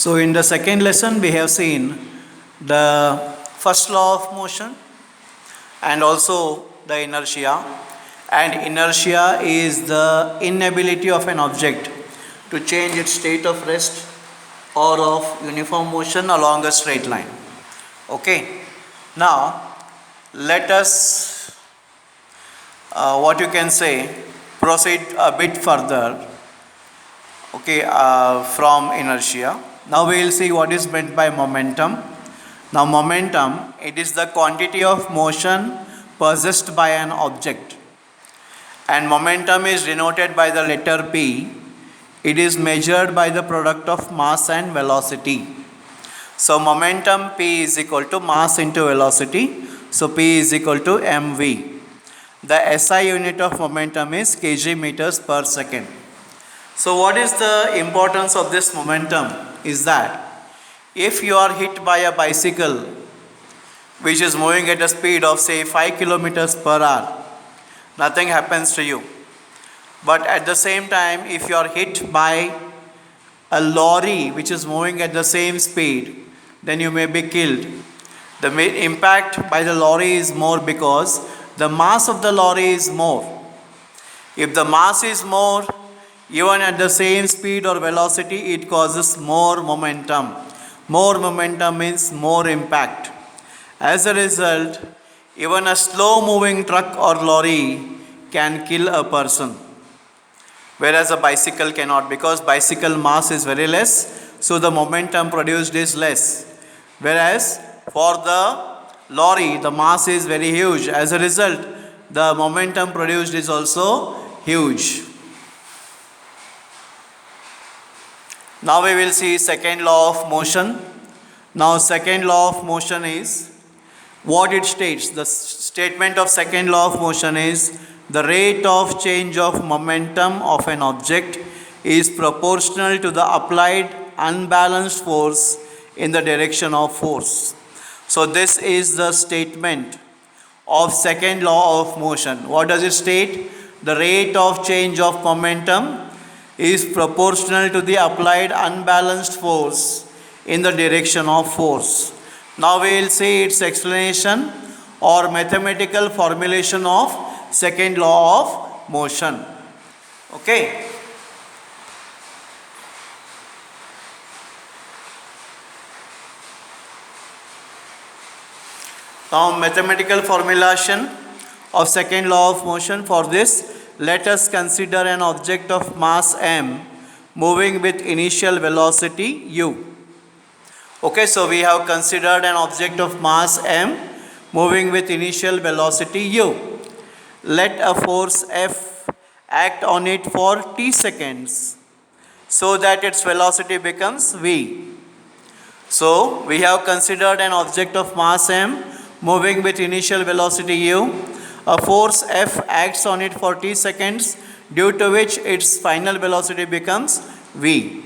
So in the second lesson we have seen the first law of motion and also the inertia. And inertia is the inability of an object to change its state of rest or of uniform motion along a straight line. Okay, now let us what you can say proceed a bit further, okay, from inertia. Now we will see what is meant by momentum. Now momentum, it is the quantity of motion possessed by an object, and momentum is denoted by the letter P. It is measured by the product of mass and velocity. So momentum P is equal to mass into velocity. So P is equal to mv. The SI unit of momentum is kg meters per second. So what is the importance of this momentum is that if you are hit by a bicycle which is moving at a speed of say 5 kilometers per hour, nothing happens to you. But at the same time, if you are hit by a lorry which is moving at the same speed, then you may be killed. The impact by the lorry is more because the mass of the lorry is more. If the mass is more, even at the same speed or velocity, it causes more momentum. More momentum means more impact. As a result, even a slow moving truck or lorry can kill a person, whereas a bicycle cannot, because bicycle mass is very less, so the momentum produced is less. Whereas for the lorry, the mass is very huge. As a result, the momentum produced is also huge. Now we will see second law of motion. Now second law of motion is what it states. The statement of second law of motion is the rate of change of momentum of an object is proportional to the applied unbalanced force in the direction of force. So this is the statement of second law of motion. What does it state? The rate of change of momentum is proportional to the applied unbalanced force in the direction of force. Now we will see its explanation or mathematical formulation of second law of motion. Okay. Now mathematical formulation of second law of motion. For this, let us consider an object of mass m moving with initial velocity u. Okay, so we have considered an object of mass m moving with initial velocity u. Let a force F act on it for t seconds so that its velocity becomes v. So we have considered an object of mass m moving with initial velocity u. A force F acts on it for t seconds, due to which its final velocity becomes v.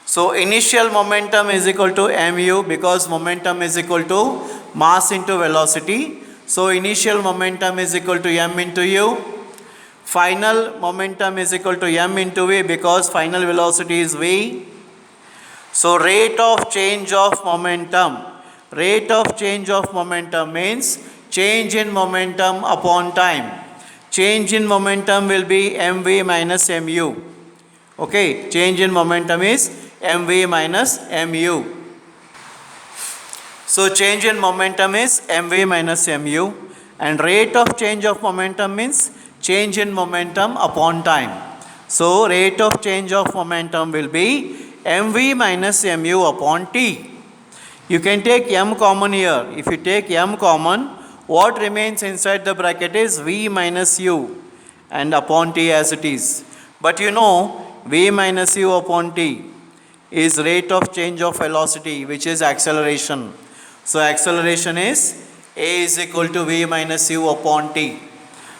So initial momentum is equal to mu, because momentum is equal to mass into velocity. So initial momentum is equal to m into u. Final momentum is equal to m into v, because final velocity is v. So rate of change of momentum. Rate of change of momentum means change in momentum upon time. Change in momentum will be mv minus mu. Okay, change in momentum is mv minus mu. So change in momentum is mv minus mu, and rate of change of momentum means change in momentum upon time. So rate of change of momentum will be mv minus mu upon t. You can take m common here. If you take m common, what remains inside the bracket is v minus u and upon t as it is. But you know, v minus u upon t is rate of change of velocity, which is acceleration. So acceleration is a is equal to v minus u upon t.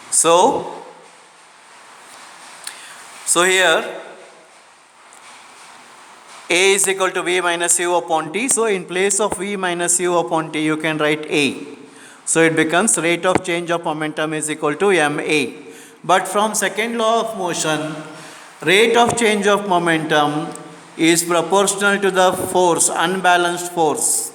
So here a is equal to v minus u upon t. So in place of v minus u upon t, you can write a. So it becomes rate of change of momentum is equal to ma. But from second law of motion, rate of change of momentum is proportional to the force, unbalanced force.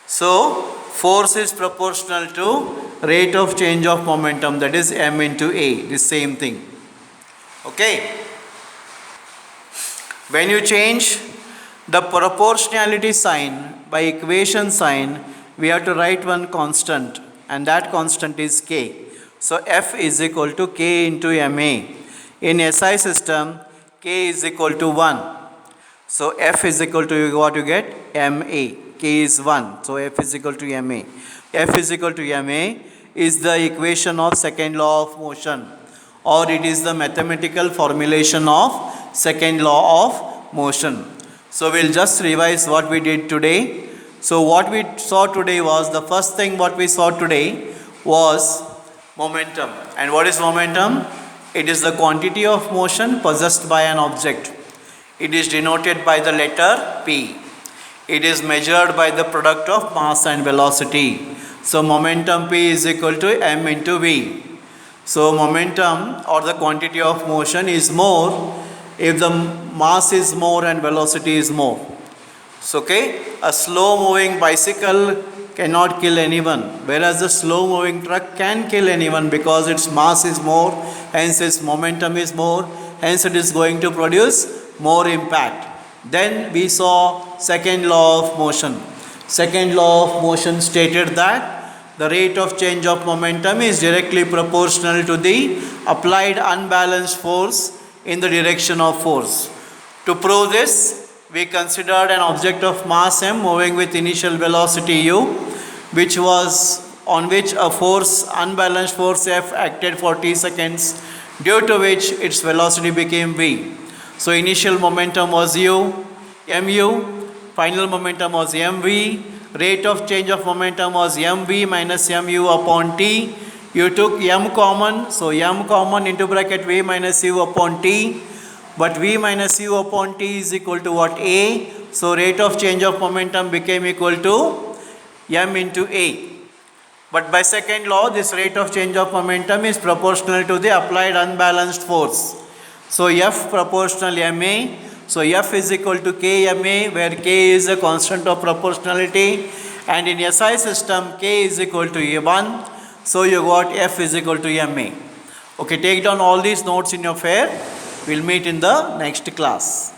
So force is proportional to rate of change of momentum, that is m into a, the same thing. Okay. When you change the proportionality sign by equation sign, we have to write one constant, and that constant is k. So F is equal to k into ma. In SI system, k is equal to 1. So F is equal to what you get? ma. K is 1. So F is equal to ma. F is equal to ma is the equation of second law of motion, or it is the mathematical formulation of second law of motion. So we'll just revise what we did today. So what we saw today was, the first thing what we saw today was momentum. And what is momentum? It is the quantity of motion possessed by an object. It is denoted by the letter P. It is measured by the product of mass and velocity. So momentum P is equal to m into v. So momentum, or the quantity of motion, is more if the mass is more and velocity is more. So okay, a slow moving bicycle cannot kill anyone, whereas a slow moving truck can kill anyone, because its mass is more, hence its momentum is more, hence it is going to produce more impact. Then we saw second law of motion. Second law of motion stated that the rate of change of momentum is directly proportional to the applied unbalanced force in the direction of force. To prove this, we considered an object of mass m moving with initial velocity u, which was on which a force, unbalanced force F, acted for t seconds, due to which its velocity became v. So initial momentum was u, mu, final momentum was mv, rate of change of momentum was mv minus mu upon t. You took m common, so m common into bracket v minus u upon t. But v minus u upon t is equal to what? A. So rate of change of momentum became equal to m into a. But by second law, this rate of change of momentum is proportional to the applied unbalanced force. So F proportional ma. So F is equal to k ma, where k is a constant of proportionality, and in SI system k is equal to a1. So you got F is equal to ma. Okay, take down all these notes in your fair. We'll meet in the next class.